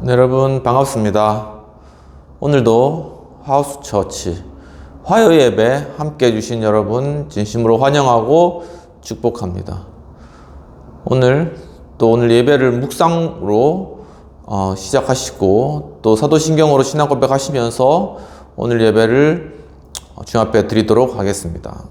네, 여러분 반갑습니다. 오늘도 하우스 처치 화요 예배 함께 해주신 여러분 진심으로 환영하고 축복합니다. 오늘 예배를 묵상으로 시작하시고 또 사도신경으로 신앙 고백하시면서 오늘 예배를 주님 앞에 드리도록 하겠습니다.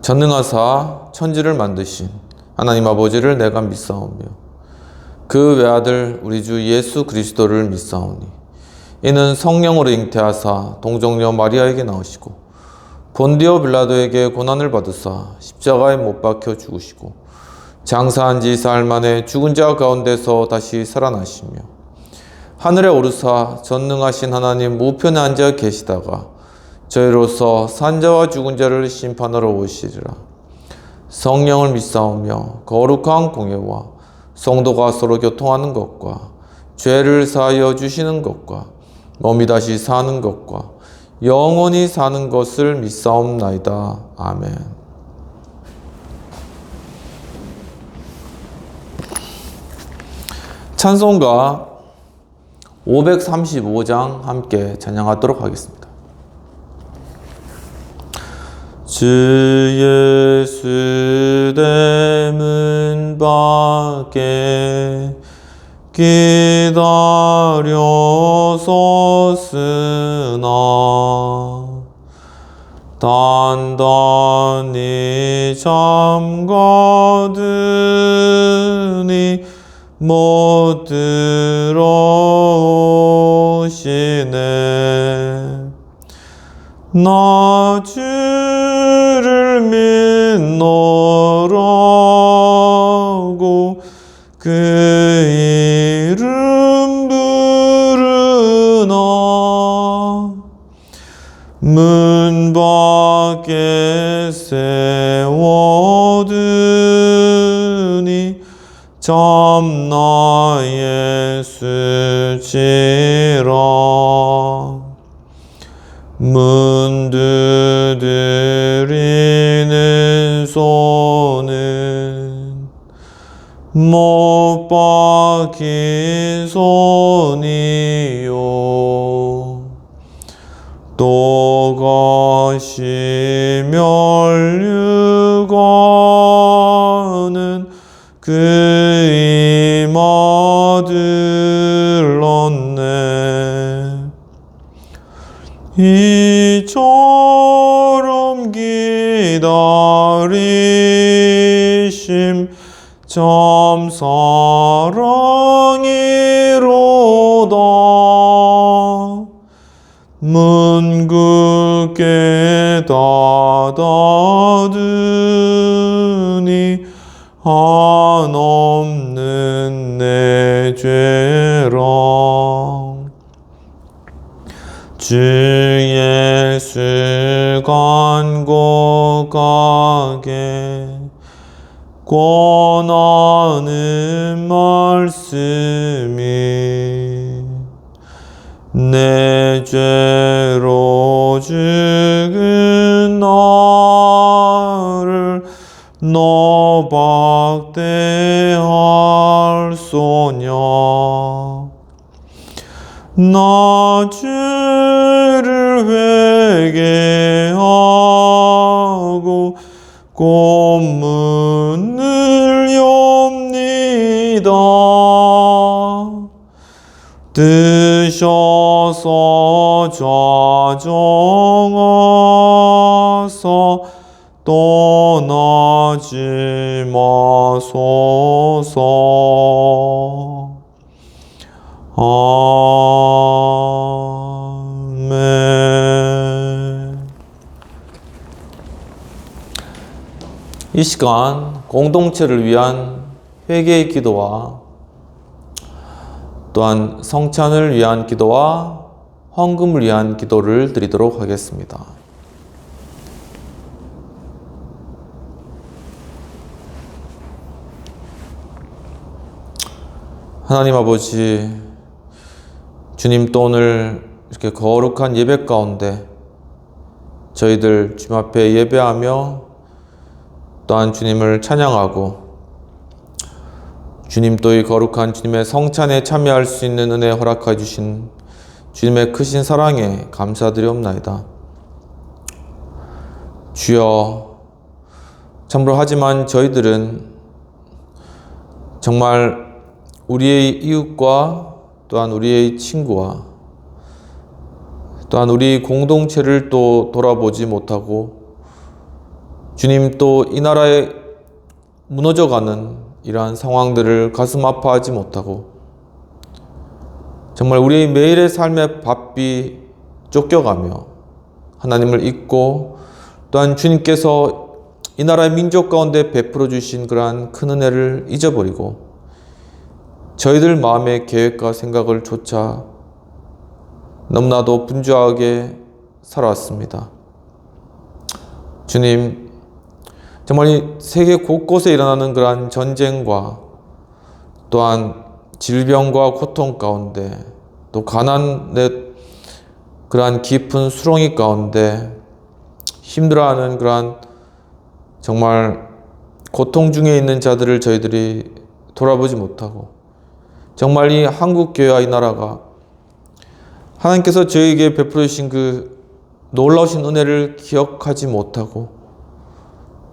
전능하사 천지를 만드신 하나님 아버지를 내가 믿사오며 그 외아들 우리 주 예수 그리스도를 믿사오니 이는 성령으로 잉태하사 동정녀 마리아에게 나오시고 본디오 빌라도에게 고난을 받으사 십자가에 못 박혀 죽으시고 장사한 지 사흘 만에 죽은 자 가운데서 다시 살아나시며 하늘에 오르사 전능하신 하나님 우편에 앉아 계시다가 저희로서 산자와 죽은 자를 심판하러 오시리라. 성령을 믿사오며 거룩한 공예와 성도가 서로 교통하는 것과 죄를 사하여 주시는 것과 몸이 다시 사는 것과 영원히 사는 것을 믿사옵나이다. 아멘. 찬송가 535장 함께 찬양하도록 하겠습니다. 주 예수 대문 밖에 기다려 섰으나 단단히 잠가드니 못 들어오시네. 나 주를 믿노라고 그 이름 부르나 문 밖에 세워두니 참나 예수지라. 문 두드리는 손은 못 박힌 손이요 또 가시 멸류관은 그 이마 들렀네. 이처럼 기다리심 참 사랑이로다. 문 굳게 닫아두니 한없는 내 죄라. 주 예수 간곡하게 권하는 말씀이 내 죄로 죽은 나를 너 박대할 소냐. 나 죄를 회개하고 곤문을 엽니다. 드셔서 좌정하사 떠나지 마소서. 아멘. 이 시간 공동체를 위한 회개의 기도와 또한 성찬을 위한 기도와 헌금을 위한 기도를 드리도록 하겠습니다. 하나님 아버지, 주님 또 오늘 이렇게 거룩한 예배 가운데 저희들 주님 앞에 예배하며 또한 주님을 찬양하고 주님 또 이 거룩한 주님의 성찬에 참여할 수 있는 은혜 허락해 주신 주님의 크신 사랑에 감사드리옵나이다. 주여, 참으로 하지만 저희들은 정말 우리의 이웃과 또한 우리의 친구와 또한 우리 공동체를 또 돌아보지 못하고 주님 또 이 나라에 무너져가는 이러한 상황들을 가슴 아파하지 못하고 정말 우리의 매일의 삶의 바삐 쫓겨가며 하나님을 잊고 또한 주님께서 이 나라의 민족 가운데 베풀어 주신 그러한 큰 은혜를 잊어버리고 저희들 마음의 계획과 생각을 조차 너무나도 분주하게 살아왔습니다. 주님, 정말 이 세계 곳곳에 일어나는 그러한 전쟁과 또한 질병과 고통 가운데 또 가난의 그러한 깊은 수렁이 가운데 힘들어하는 그러한 정말 고통 중에 있는 자들을 저희들이 돌아보지 못하고 정말 이 한국교회와 이 나라가 하나님께서 저희에게 베풀어 주신 그 놀라우신 은혜를 기억하지 못하고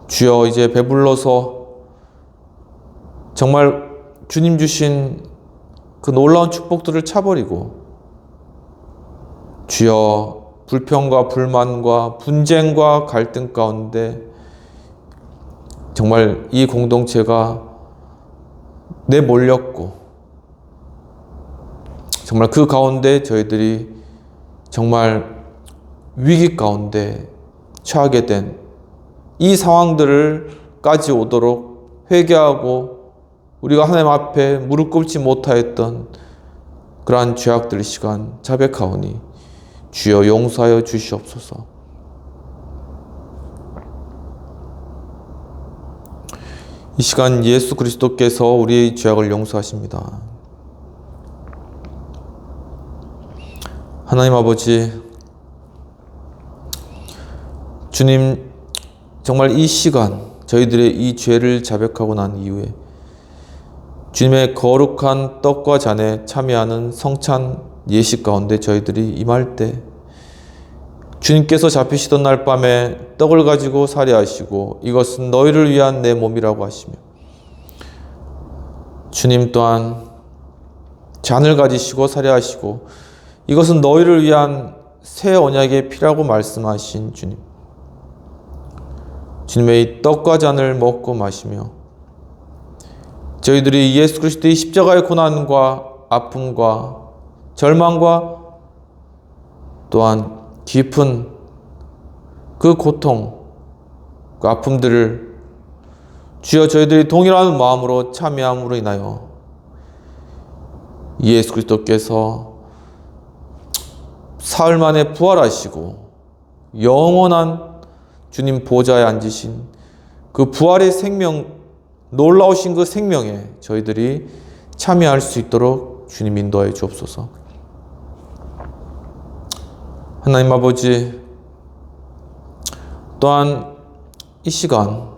주여 이제 배불러서 정말 주님 주신 그 놀라운 축복들을 차버리고 주여 불평과 불만과 분쟁과 갈등 가운데 정말 이 공동체가 내몰렸고 정말 그 가운데 저희들이 정말 위기 가운데 처하게 된 이 상황들을까지 오도록 회개하고 우리가 하나님 앞에 무릎 꿇지 못하였던 그러한 죄악들 시간 자백하오니 주여 용서하여 주시옵소서. 이 시간 예수 그리스도께서 우리의 죄악을 용서하십니다. 하나님 아버지, 주님 정말 이 시간 저희들의 이 죄를 자백하고 난 이후에 주님의 거룩한 떡과 잔에 참여하는 성찬 예식 가운데 저희들이 임할 때 주님께서 잡히시던 날 밤에 떡을 가지고 살해하시고 이것은 너희를 위한 내 몸이라고 하시며 주님 또한 잔을 가지시고 살해하시고 이것은 너희를 위한 새 언약의 피라고 말씀하신 주님. 주님의 이 떡과 잔을 먹고 마시며 저희들이 예수 그리스도의 십자가의 고난과 아픔과 절망과 또한 깊은 그 고통, 그 아픔들을 주여 저희들이 동일한 마음으로 참여함으로 인하여 예수 그리스도께서 사흘 만에 부활하시고 영원한 주님 보좌에 앉으신 그 부활의 생명, 놀라우신 그 생명에 저희들이 참여할 수 있도록 주님 인도하여 주옵소서. 하나님 아버지, 또한 이 시간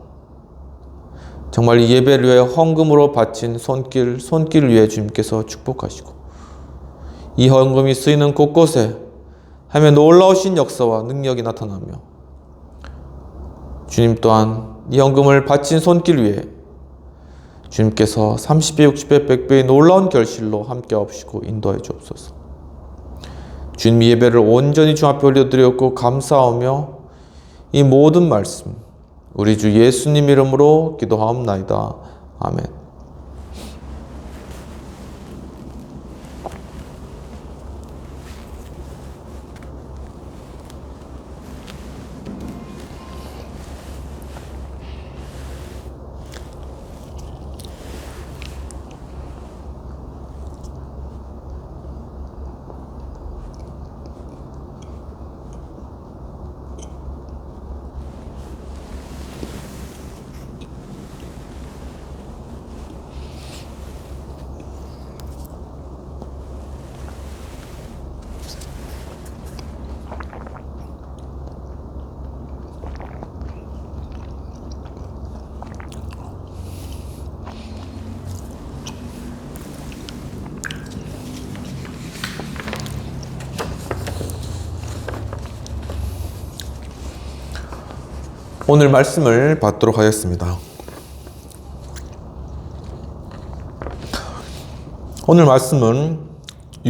정말 이 예배를 위해 헌금으로 바친 손길 위에 주님께서 축복하시고 이 헌금이 쓰이는 곳곳에 하나님의 놀라우신 역사와 능력이 나타나며 주님 또한 이 헌금을 바친 손길 위에 주님께서 30배, 60배, 100배의 놀라운 결실로 함께 하시고 인도하여 주옵소서. 주님 예배를 온전히 주 앞에 올려드렸고 감사하며 이 모든 말씀 우리 주 예수님 이름으로 기도하옵나이다. 아멘. 오늘 말씀을 받도록 하겠습니다. 오늘 말씀은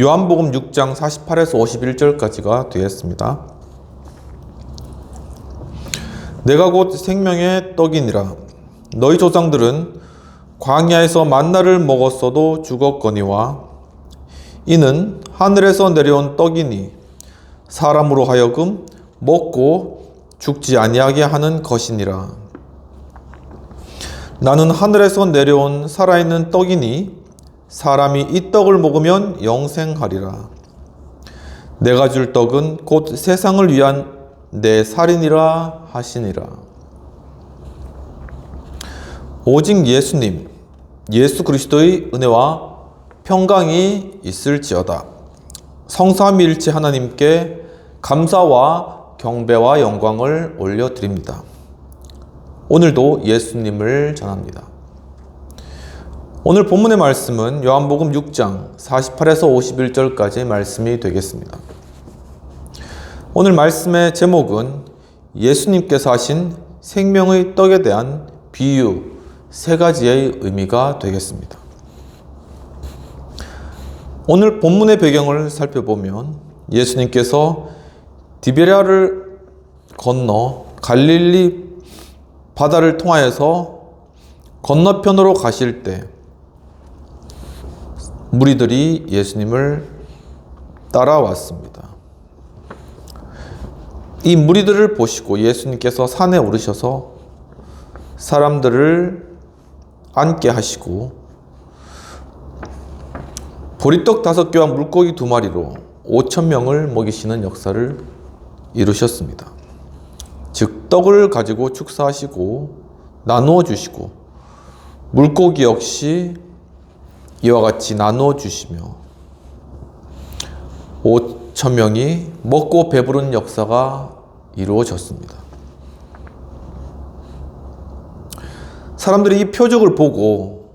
요한복음 6장 48에서 51절까지가 되겠습니다. 내가 곧 생명의 떡이니라. 너희 조상들은 광야에서 만나를 먹었어도 죽었거니와 이는 하늘에서 내려온 떡이니 사람으로 하여금 먹고 죽지 아니하게 하는 것이니라. 나는 하늘에서 내려온 살아있는 떡이니 사람이 이 떡을 먹으면 영생하리라. 내가 줄 떡은 곧 세상을 위한 내 살이니라 하시니라. 오직 예수님, 예수 그리스도의 은혜와 평강이 있을지어다. 성삼위일체 하나님께 감사와 경배와 영광을 올려드립니다. 오늘도 예수님을 전합니다. 오늘 본문의 말씀은 요한복음 6장 48에서 51절까지의 말씀이 되겠습니다. 오늘 말씀의 제목은 예수님께서 하신 생명의 떡에 대한 비유 세 가지의 의미가 되겠습니다. 오늘 본문의 배경을 살펴보면 예수님께서 디베랴를 건너 갈릴리 바다를 통하여서 건너편으로 가실 때 무리들이 예수님을 따라왔습니다. 이 무리들을 보시고 예수님께서 산에 오르셔서 사람들을 앉게 하시고 보리떡 5개와 물고기 2마리로 5,000명을 먹이시는 역사를 이루셨습니다. 즉 떡을 가지고 축사하시고 나누어 주시고 물고기 역시 이와 같이 나누어 주시며 5,000명이 먹고 배부른 역사가 이루어졌습니다. 사람들이 이 표적을 보고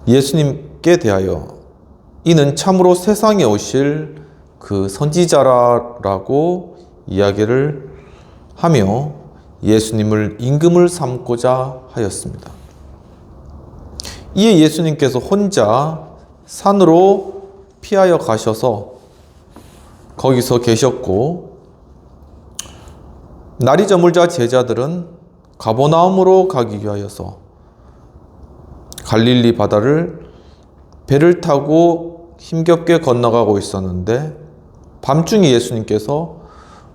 예수님께 대하여 이는 참으로 세상에 오실 그 선지자라고 이야기를 하며 예수님을 임금을 삼고자 하였습니다. 이에 예수님께서 혼자 산으로 피하여 가셔서 거기서 계셨고 날이 저물자 제자들은 가버나움으로 가기 위하여서 갈릴리 바다를 배를 타고 힘겹게 건너가고 있었는데 밤중에 예수님께서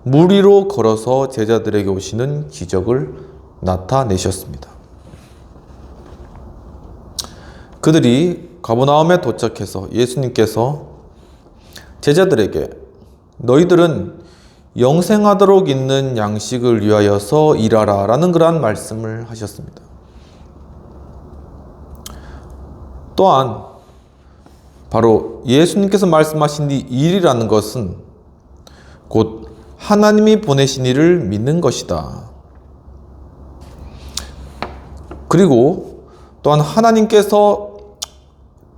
물 위로 걸어서 제자들에게 오시는 기적을 나타내셨습니다. 그들이 가버나움에 도착해서 예수님께서 제자들에게 너희들은 영생하도록 있는 양식을 위하여서 일하라 라는 그러한 말씀을 하셨습니다. 또한 바로 예수님께서 말씀하신 이 일이라는 것은 곧 하나님이 보내신 이를 믿는 것이다. 그리고 또한 하나님께서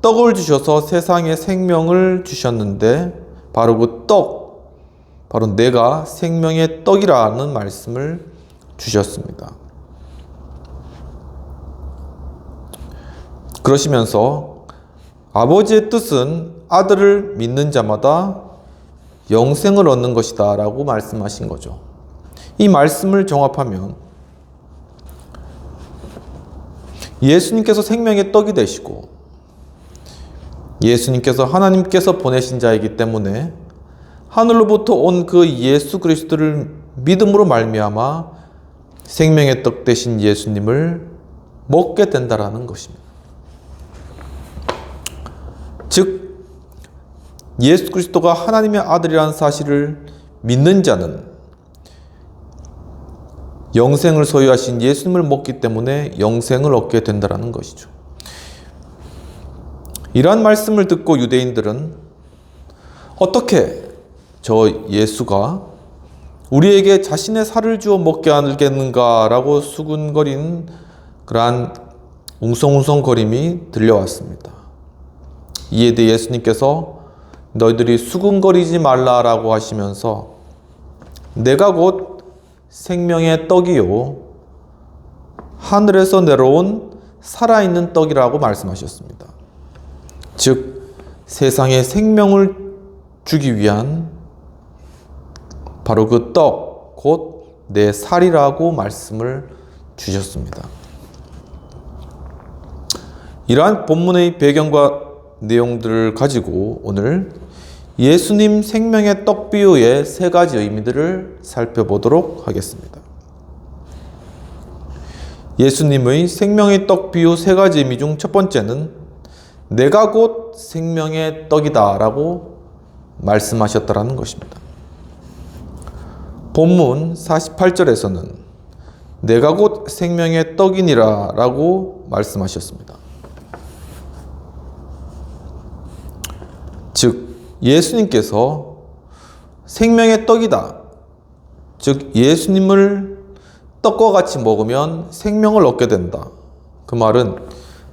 떡을 주셔서 세상에 생명을 주셨는데 바로 그 떡, 바로 내가 생명의 떡이라는 말씀을 주셨습니다. 그러시면서 아버지의 뜻은 아들을 믿는 자마다 영생을 얻는 것이다 라고 말씀하신 거죠. 이 말씀을 종합하면 예수님께서 생명의 떡이 되시고 예수님께서 하나님께서 보내신 자이기 때문에 하늘로부터 온 그 예수 그리스도를 믿음으로 말미암아 생명의 떡 되신 예수님을 먹게 된다라는 것입니다. 즉 예수 그리스도가 하나님의 아들이라는 사실을 믿는 자는 영생을 소유하신 예수님을 먹기 때문에 영생을 얻게 된다는 것이죠. 이러한 말씀을 듣고 유대인들은 어떻게 저 예수가 우리에게 자신의 살을 주어 먹게 하겠는가라고 수군거린 그러한 웅성웅성거림이 들려왔습니다. 이에 대해 예수님께서 너희들이 수군거리지 말라라고 하시면서 내가 곧 생명의 떡이요 하늘에서 내려온 살아있는 떡이라고 말씀하셨습니다. 즉 세상에 생명을 주기 위한 바로 그 떡, 곧 내 살이라고 말씀을 주셨습니다. 이러한 본문의 배경과 내용들을 가지고 오늘 예수님 생명의 떡 비유의 세 가지 의미들을 살펴보도록 하겠습니다. 예수님의 생명의 떡 비유 세 가지 의미 중 첫 번째는 내가 곧 생명의 떡이다 라고 말씀하셨다라는 것입니다. 본문 48절에서는 내가 곧 생명의 떡이니라 라고 말씀하셨습니다. 즉 예수님께서 생명의 떡이다, 즉 예수님을 떡과 같이 먹으면 생명을 얻게 된다. 그 말은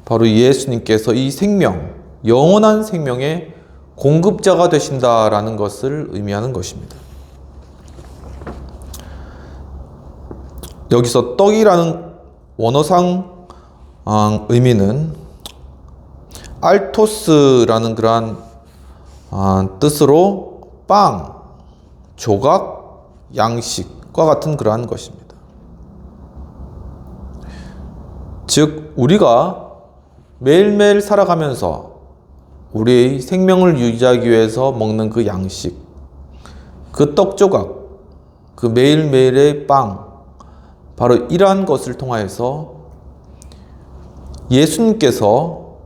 바로 예수님께서 이 생명, 영원한 생명의 공급자가 되신다라는 것을 의미하는 것입니다. 여기서 떡이라는 원어상 의미는 알토스라는 그러한 뜻으로 빵, 조각, 양식과 같은 그러한 것입니다. 즉 우리가 매일매일 살아가면서 우리의 생명을 유지하기 위해서 먹는 그 양식, 그 떡 조각, 그 매일매일의 빵, 바로 이러한 것을 통하여서 예수님께서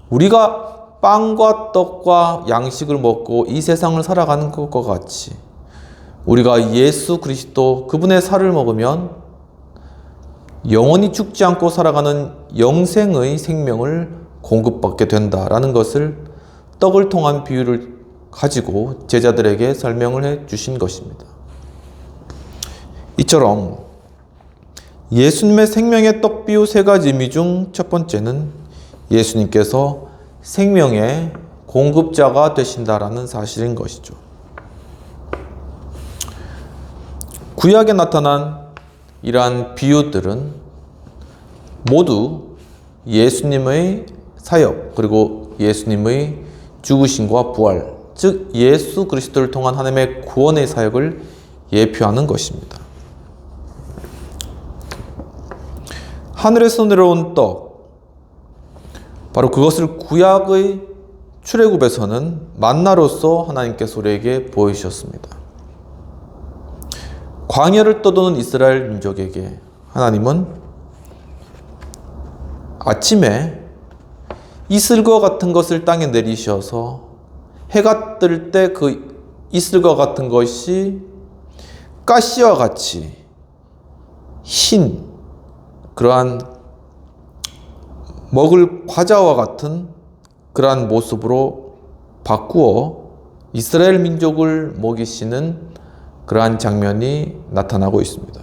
우리가 빵과 떡과 양식을 먹고 이 세상을 살아가는 것과 같이 우리가 예수 그리스도 그분의 살을 먹으면 영원히 죽지 않고 살아가는 영생의 생명을 공급받게 된다라는 것을 떡을 통한 비유를 가지고 제자들에게 설명을 해 주신 것입니다. 이처럼 예수님의 생명의 떡 비유 세 가지 의미 중 첫 번째는 예수님께서 생명의 공급자가 되신다라는 사실인 것이죠. 구약에 나타난 이러한 비유들은 모두 예수님의 사역, 그리고 예수님의 죽으심과 부활, 즉 예수 그리스도를 통한 하나님의 구원의 사역을 예표하는 것입니다. 하늘에서 내려온 떡, 바로 그것을 구약의 출애굽에서는 만나로서 하나님께서 우리에게 보이셨습니다. 광야를 떠도는 이스라엘 민족에게 하나님은 아침에 이슬과 같은 것을 땅에 내리셔서 해가 뜰 때 그 이슬과 같은 것이 가시와 같이 흰 그러한 먹을 과자와 같은 그러한 모습으로 바꾸어 이스라엘 민족을 먹이시는 그러한 장면이 나타나고 있습니다.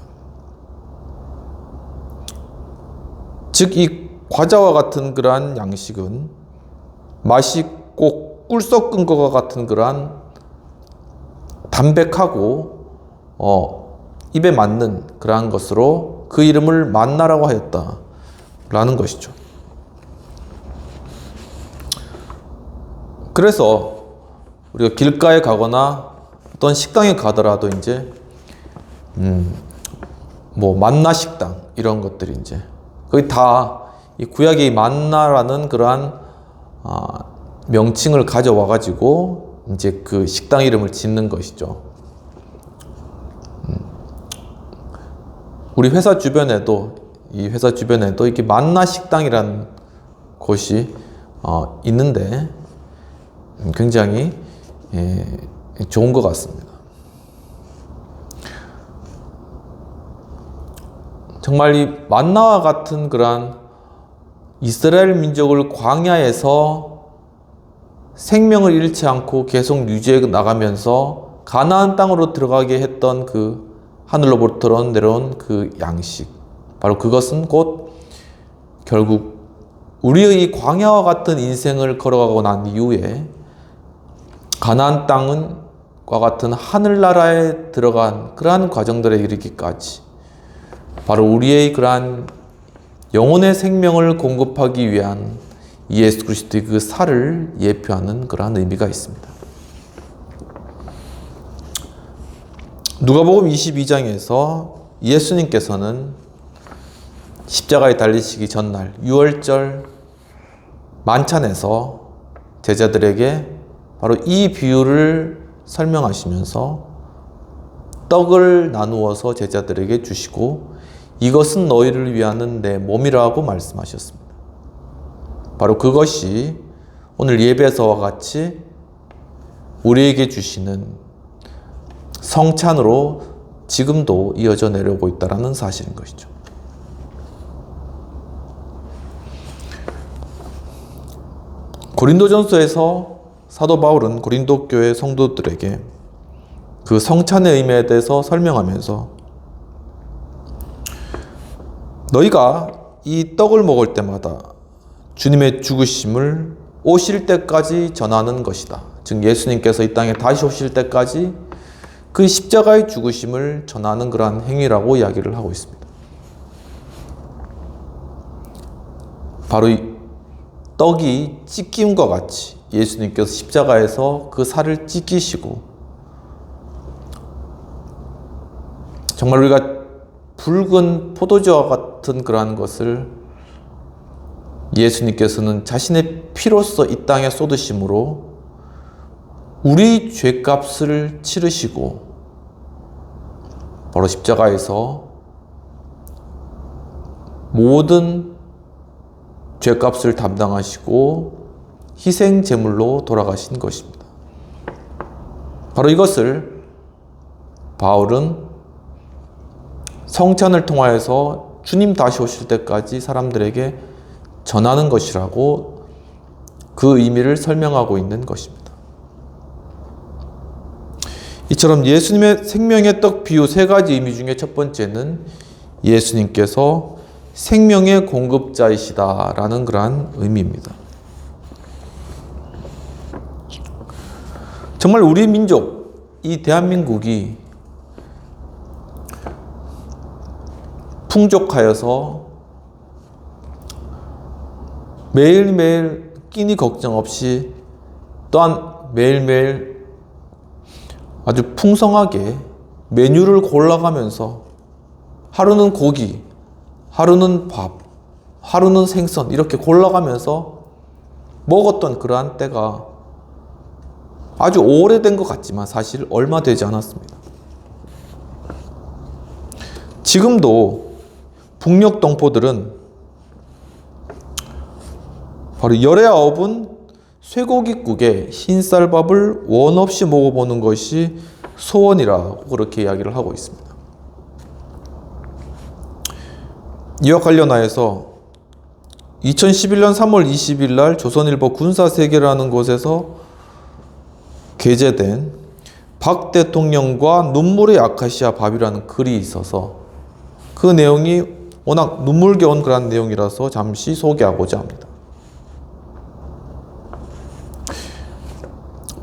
즉 이 과자와 같은 그러한 양식은 맛이 꼭 꿀 섞은 것과 같은 그러한 담백하고 입에 맞는 그러한 것으로 그 이름을 만나라고 하였다라는 것이죠. 그래서 우리가 길가에 가거나 어떤 식당에 가더라도 이제 뭐 만나 식당 이런 것들이 이제 거의 다 이 구약의 만나라는 그러한 명칭을 가져와 가지고 이제 그 식당 이름을 짓는 것이죠. 우리 회사 주변에도 이렇게 만나 식당이라는 곳이 있는데 굉장히 좋은 것 같습니다. 정말 이 만나와 같은 그러한 이스라엘 민족을 광야에서 생명을 잃지 않고 계속 유지해 나가면서 가나안 땅으로 들어가게 했던 그 하늘로부터 내려온 그 양식, 바로 그것은 곧 결국 우리의 광야와 같은 인생을 걸어가고 난 이후에 가나안 땅은 같은 하늘나라에 들어간 그러한 과정들에 이르기까지 바로 우리의 그러한 영혼의 생명을 공급하기 위한 예수 그리스도의 그 살을 예표하는 그러한 의미가 있습니다. 누가복음 22장에서 예수님께서는 십자가에 달리시기 전날 유월절 만찬에서 제자들에게 바로 이 비유를 설명하시면서 떡을 나누어서 제자들에게 주시고 이것은 너희를 위하는 내 몸이라고 말씀하셨습니다. 바로 그것이 오늘 예배에서와 같이 우리에게 주시는 성찬으로 지금도 이어져 내려오고 있다는 사실인 것이죠. 고린도전서에서 사도 바울은 고린도 교회 성도들에게 그 성찬의 의미에 대해서 설명하면서 너희가 이 떡을 먹을 때마다 주님의 죽으심을 오실 때까지 전하는 것이다. 즉 예수님께서 이 땅에 다시 오실 때까지 그 십자가의 죽으심을 전하는 그러한 행위라고 이야기를 하고 있습니다. 바로 이 떡이 찢김과 같이 예수님께서 십자가에서 그 살을 찢기시고 정말 우리가 붉은 포도주와 같은 그러한 것을 예수님께서는 자신의 피로써 이 땅에 쏟으심으로 우리 죄값을 치르시고 바로 십자가에서 모든 죄값을 담당하시고 희생 제물로 돌아가신 것입니다. 바로 이것을 바울은 성찬을 통하여서 주님 다시 오실 때까지 사람들에게 전하는 것이라고 그 의미를 설명하고 있는 것입니다. 이처럼 예수님의 생명의 떡 비유 세 가지 의미 중에 첫 번째는 예수님께서 생명의 공급자이시다라는 그러한 의미입니다. 정말 우리 민족, 이 대한민국이 풍족하여서 매일매일 끼니 걱정 없이 또한 매일매일 아주 풍성하게 메뉴를 골라가면서 하루는 고기, 하루는 밥, 하루는 생선 이렇게 골라가면서 먹었던 그러한 때가 아주 오래된 것 같지만 사실 얼마 되지 않았습니다. 지금도 북녘 동포들은 바로 열의 아홉은 쇠고기국에 흰쌀밥을 원 없이 먹어보는 것이 소원이라고 그렇게 이야기를 하고 있습니다. 이와 관련하여서 2011년 3월 20일 날 조선일보 군사세계라는 곳에서 게재된 박 대통령과 눈물의 아카시아 밥이라는 글이 있어서 그 내용이 워낙 눈물겨운 그런 내용이라서 잠시 소개하고자 합니다.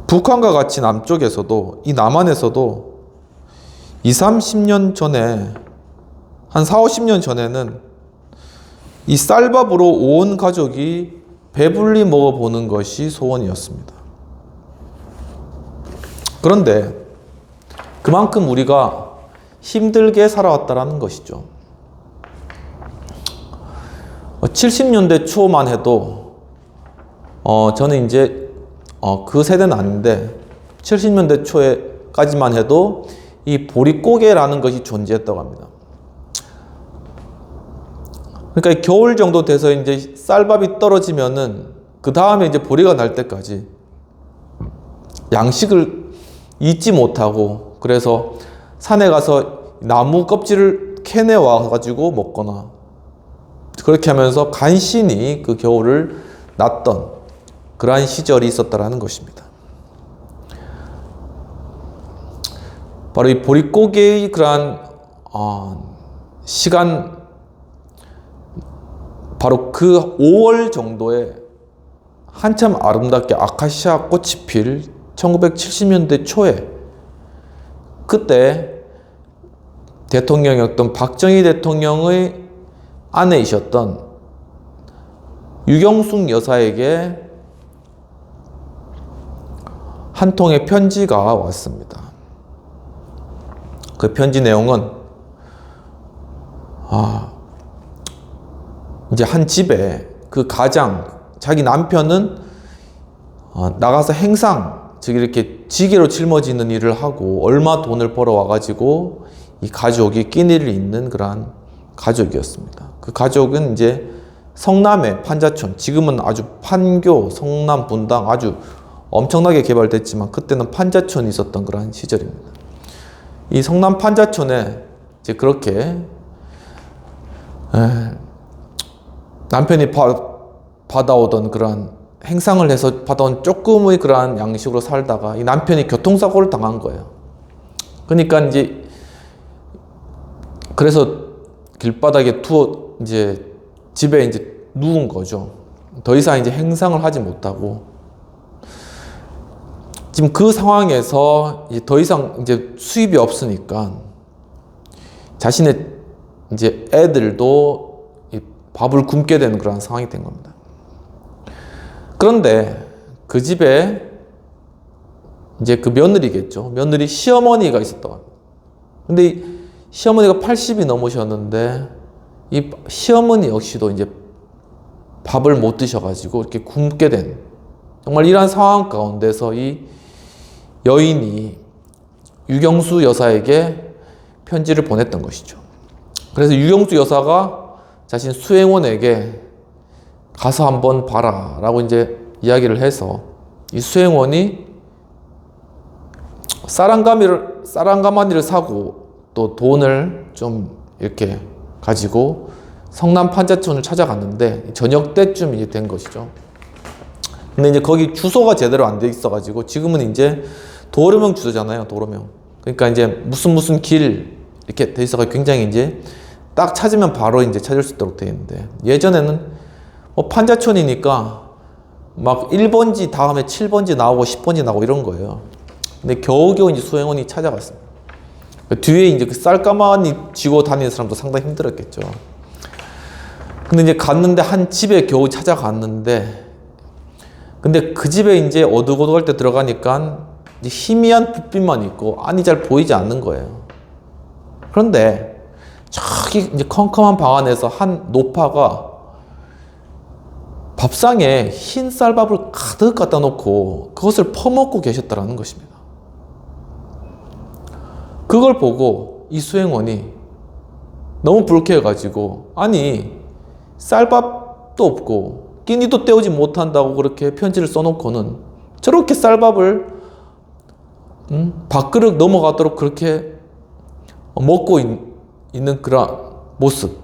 북한과 같이 남쪽에서도 이 남한에서도 20, 30년 전에 한 4, 50년 전에는 이 쌀밥으로 온 가족이 배불리 먹어보는 것이 소원이었습니다. 그런데 그만큼 우리가 힘들게 살아왔다는 것이죠. 70년대 초만 해도 저는 이제 그 세대는 아닌데 70년대 초에까지만 해도 이 보릿고개라는 것이 존재했다고 합니다. 그러니까 겨울 정도 돼서 이제 쌀밥이 떨어지면은 그 다음에 이제 보리가 날 때까지 양식을 잊지 못하고 그래서 산에 가서 나무 껍질을 캐내 와가지고 먹거나 그렇게 하면서 간신히 그 겨울을 났던 그러한 시절이 있었다라는 것입니다. 바로 이 보릿고개의 그러한 시간 바로 그 5월 정도에 한참 아름답게 아카시아 꽃이 필 1970년대 초에 그때 대통령이었던 박정희 대통령의 아내이셨던 유경숙 여사에게 한 통의 편지가 왔습니다. 그 편지 내용은 이제 한 집에 그 가장, 자기 남편은 나가서 행상, 즉 이렇게 지게로 짊어지는 일을 하고 얼마 돈을 벌어 와가지고 이 가족이 끼니를 잇는 그러한 가족이었습니다. 그 가족은 이제 성남의 판자촌, 지금은 아주 판교, 성남, 분당 아주 엄청나게 개발됐지만 그때는 판자촌이 있었던 그런 시절입니다. 이 성남 판자촌에 이제 그렇게 남편이 받아오던 그런 행상을 해서 받아온 조금의 그러한 양식으로 살다가 이 남편이 교통사고를 당한 거예요. 그러니까 이제 그래서 길바닥에 이제 집에 이제 누운 거죠. 더 이상 이제 행상을 하지 못하고 지금 그 상황에서 이제 더 이상 이제 수입이 없으니까 자신의 이제 애들도 밥을 굶게 되는 그런 상황이 된 겁니다. 그런데 그 집에 이제 그 며느리겠죠. 며느리 시어머니가 있었다고 합니다. 근데 이 시어머니가 80이 넘으셨는데 이 시어머니 역시도 이제 밥을 못 드셔가지고 이렇게 굶게 된, 정말 이러한 상황 가운데서 이 여인이 유경수 여사에게 편지를 보냈던 것이죠. 그래서 유경수 여사가 자신 수행원에게 가서 한번 봐라 라고 이제 이야기를 해서 이 수행원이 쌀한가마니를 사고 또 돈을 좀 이렇게 가지고 성남 판자촌을 찾아갔는데 저녁 때쯤 이제 된 것이죠. 근데 이제 거기 주소가 제대로 안 돼 있어가지고 지금은 이제 도로명 주소잖아요. 도로명. 그러니까 이제 무슨 길 이렇게 돼 있어가지고 굉장히 이제 딱 찾으면 바로 이제 찾을 수 있도록 돼 있는데 예전에는 뭐 판자촌이니까 막 1번지 다음에 7번지 나오고 10번지 나오고 이런 거예요. 근데 겨우겨우 이제 수행원이 찾아갔습니다. 뒤에 이제 그 쌀가마니 쥐고 다니는 사람도 상당히 힘들었겠죠. 근데 이제 갔는데 한 집에 겨우 찾아갔는데 근데 그 집에 이제 어둑어둑할 때 들어가니까 이제 희미한 불빛만 있고 안이 잘 보이지 않는 거예요. 그런데 저기 이제 컴컴한 방 안에서 한 노파가 밥상에 흰 쌀밥을 가득 갖다 놓고 그것을 퍼먹고 계셨다는 것입니다. 그걸 보고 이 수행원이 너무 불쾌해가지고 아니 쌀밥도 없고 끼니도 때우지 못한다고 그렇게 편지를 써놓고는 저렇게 쌀밥을 밥그릇 넘어가도록 그렇게 먹고 있는 그런 모습,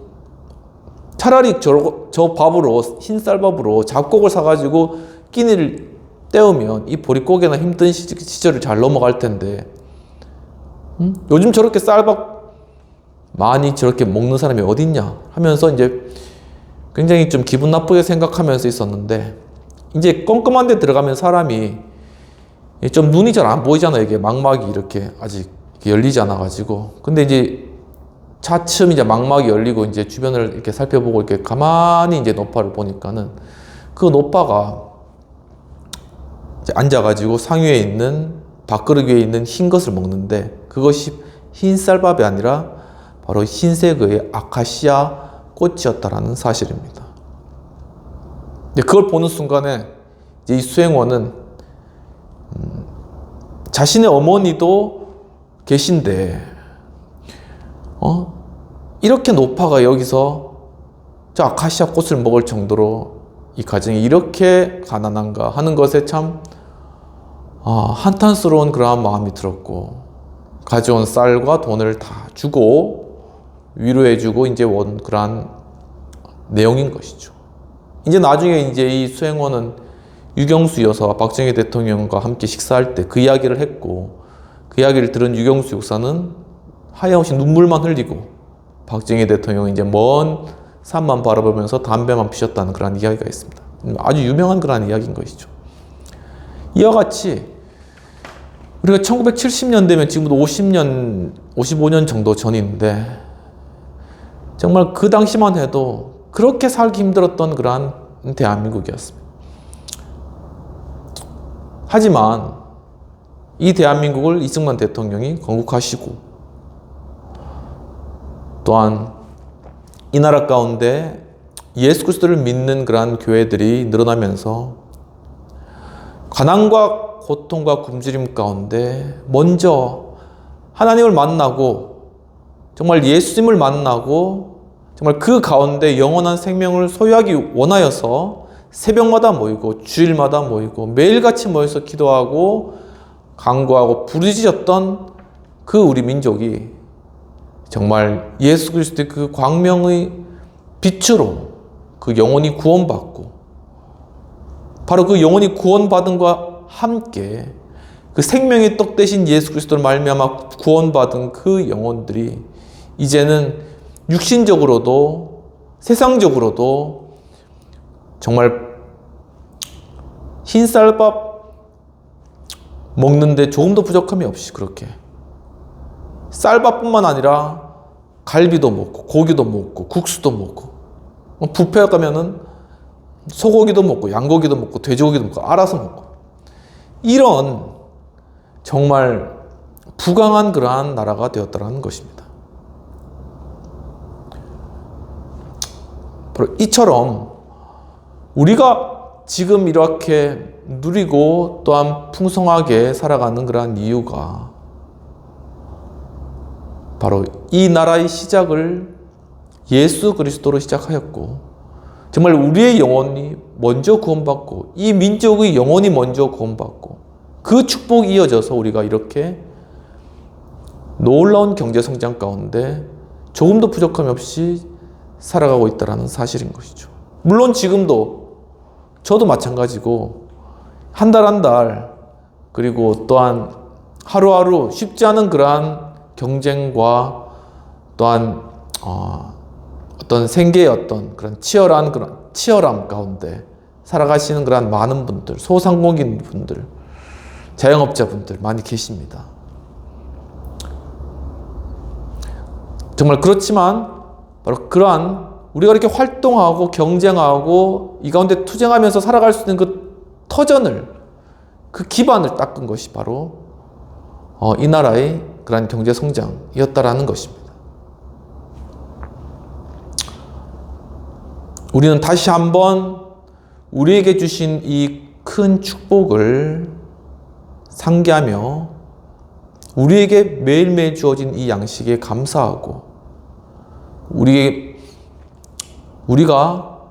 차라리 저 밥으로 흰 쌀밥으로 잡곡을 사가지고 끼니를 때우면 이 보릿고개나 힘든 시절을 잘 넘어갈 텐데 요즘 저렇게 쌀밥 많이 저렇게 먹는 사람이 어딨냐 하면서 이제 굉장히 좀 기분 나쁘게 생각하면서 있었는데 이제 껌껌한 데 들어가면 사람이 좀 눈이 잘 안 보이잖아요. 이게 망막이 이렇게 아직 열리지 않아 가지고. 근데 이제 차츰 이제 망막이 열리고 이제 주변을 이렇게 살펴보고 이렇게 가만히 이제 노파를 보니까는 그 노파가 이제 앉아가지고 상위에 있는 밥그릇 위에 있는 흰 것을 먹는데 그것이 흰 쌀밥이 아니라 바로 흰색의 아카시아 꽃이었다라는 사실입니다. 그걸 보는 순간에 이제 이 수행원은 자신의 어머니도 계신데 이렇게 노파가 여기서 저 아카시아 꽃을 먹을 정도로 이 가정이 이렇게 가난한가 하는 것에 참 한탄스러운 그러한 마음이 들었고 가져온 쌀과 돈을 다 주고 위로해주고 이제 원 그러한 내용인 것이죠. 이제 나중에 이제 이 수행원은 유경수 여사와 박정희 대통령과 함께 식사할 때 그 이야기를 했고 그 이야기를 들은 유경수 여사는 하염없이 눈물만 흘리고 박정희 대통령은 이제 먼 산만 바라보면서 담배만 피셨다는 그런 이야기가 있습니다. 아주 유명한 그런 이야기인 것이죠. 이와 같이 우리가 1970년대면 지금부터 55년 정도 전인데 정말 그 당시만 해도 그렇게 살기 힘들었던 그러한 대한민국이었습니다. 하지만 이 대한민국을 이승만 대통령이 건국하시고 또한 이 나라 가운데 예수 그리스도를 믿는 그러한 교회들이 늘어나면서 가난과 고통과 굶주림 가운데 먼저 하나님을 만나고 정말 예수님을 만나고 정말 그 가운데 영원한 생명을 소유하기 원하여서 새벽마다 모이고 주일마다 모이고 매일같이 모여서 기도하고 간구하고 부르짖었던 그 우리 민족이 정말 예수 그리스도의 그 광명의 빛으로 그 영혼이 구원받고 바로 그 영혼이 구원받은과 함께 그 생명의 떡 대신 예수 그리스도를 말미암아 구원받은 그 영혼들이 이제는 육신적으로도 세상적으로도 정말 흰쌀밥 먹는데 조금도 부족함이 없이 그렇게 쌀밥뿐만 아니라 갈비도 먹고 고기도 먹고 국수도 먹고 뷔페 가면은 소고기도 먹고 양고기도 먹고 돼지고기도 먹고 알아서 먹고 이런 정말 부강한 그러한 나라가 되었다는 것입니다. 바로 이처럼 우리가 지금 이렇게 누리고 또한 풍성하게 살아가는 그러한 이유가 바로 이 나라의 시작을 예수 그리스도로 시작하였고 정말 우리의 영혼이 먼저 구원받고 이 민족의 영혼이 먼저 구원받고 그 축복이 이어져서 우리가 이렇게 놀라운 경제성장 가운데 조금도 부족함이 없이 살아가고 있다는 사실인 것이죠. 물론 지금도 저도 마찬가지고 한 달 한 달 그리고 또한 하루하루 쉽지 않은 그러한 경쟁과 또한 어떤 생계의 어떤 그런 치열함 가운데 살아가시는 그러한 많은 분들, 소상공인 분들, 자영업자분들 많이 계십니다. 정말 그렇지만 바로 그러한 우리가 이렇게 활동하고 경쟁하고 이 가운데 투쟁하면서 살아갈 수 있는 그 터전을 그 기반을 닦은 것이 바로 이 나라의 그러한 경제 성장이었다라는 것입니다. 우리는 다시 한번 우리에게 주신 이 큰 축복을 상기하며 우리에게 매일매일 주어진 이 양식에 감사하고 우리가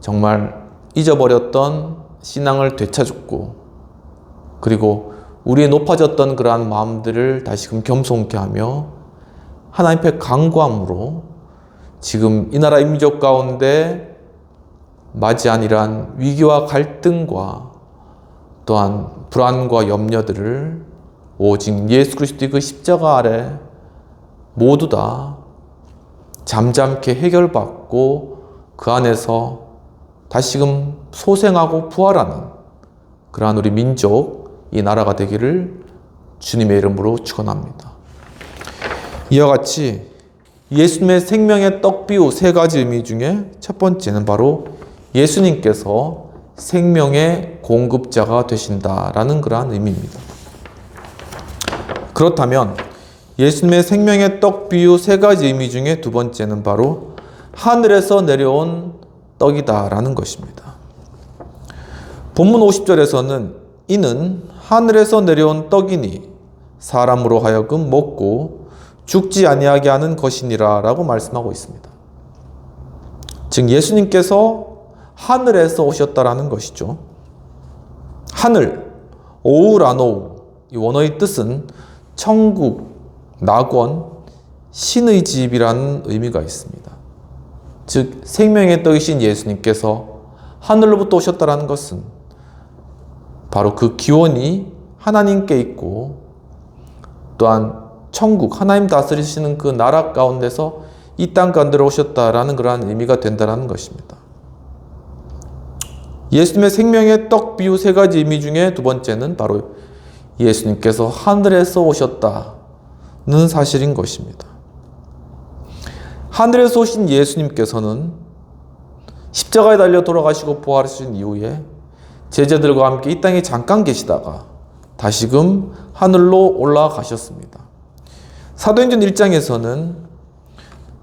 정말 잊어버렸던 신앙을 되찾고 그리고 우리의 높아졌던 그러한 마음들을 다시금 겸손케 하며 하나님 앞에 간구함으로 지금 이 나라 민족 가운데 맞이한 이러한 위기와 갈등과 또한 불안과 염려들을 오직 예수 그리스도의 그 십자가 아래 모두 다 잠잠케 해결받고 그 안에서 다시금 소생하고 부활하는 그러한 우리 민족, 이 나라가 되기를 주님의 이름으로 축원합니다. 이와 같이 예수님의 생명의 떡 비유 세 가지 의미 중에 첫 번째는 바로 예수님께서 생명의 공급자가 되신다라는 그러한 의미입니다. 그렇다면 예수님의 생명의 떡 비유 세 가지 의미 중에 두 번째는 바로 하늘에서 내려온 떡이다라는 것입니다. 본문 50절에서는 이는 하늘에서 내려온 떡이니 사람으로 하여금 먹고 죽지 아니하게 하는 것이니라 라고 말씀하고 있습니다. 즉 예수님께서 하늘에서 오셨다라는 것이죠. 하늘, 오우라노우, 이 원어의 뜻은 천국, 낙원, 신의 집이라는 의미가 있습니다. 즉 생명의 떡이신 예수님께서 하늘로부터 오셨다라는 것은 바로 그 기원이 하나님께 있고 또한 천국, 하나님 다스리시는 그 나라 가운데서 이 땅 가운데로 오셨다라는 그러한 의미가 된다는 것입니다. 예수님의 생명의 떡 비유 세 가지 의미 중에 두 번째는 바로 예수님께서 하늘에서 오셨다는 사실인 것입니다. 하늘에서 오신 예수님께서는 십자가에 달려 돌아가시고 부활하신 이후에 제자들과 함께 이 땅에 잠깐 계시다가 다시금 하늘로 올라가셨습니다. 사도행전 1장에서는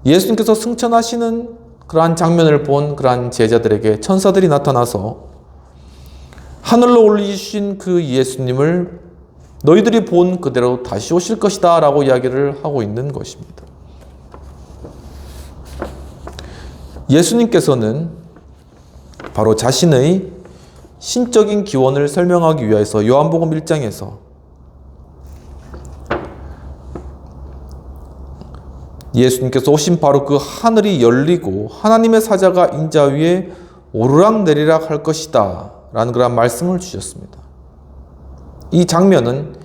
예수님께서 승천하시는 그러한 장면을 본 그러한 제자들에게 천사들이 나타나서 하늘로 올리신 그 예수님을 너희들이 본 그대로 다시 오실 것이다 라고 이야기를 하고 있는 것입니다. 예수님께서는 바로 자신의 신적인 기원을 설명하기 위해서 요한복음 1장에서 예수님께서 오신 바로 그 하늘이 열리고 하나님의 사자가 인자 위에 오르락내리락 할 것이다 라는 그런 말씀을 주셨습니다. 이 장면은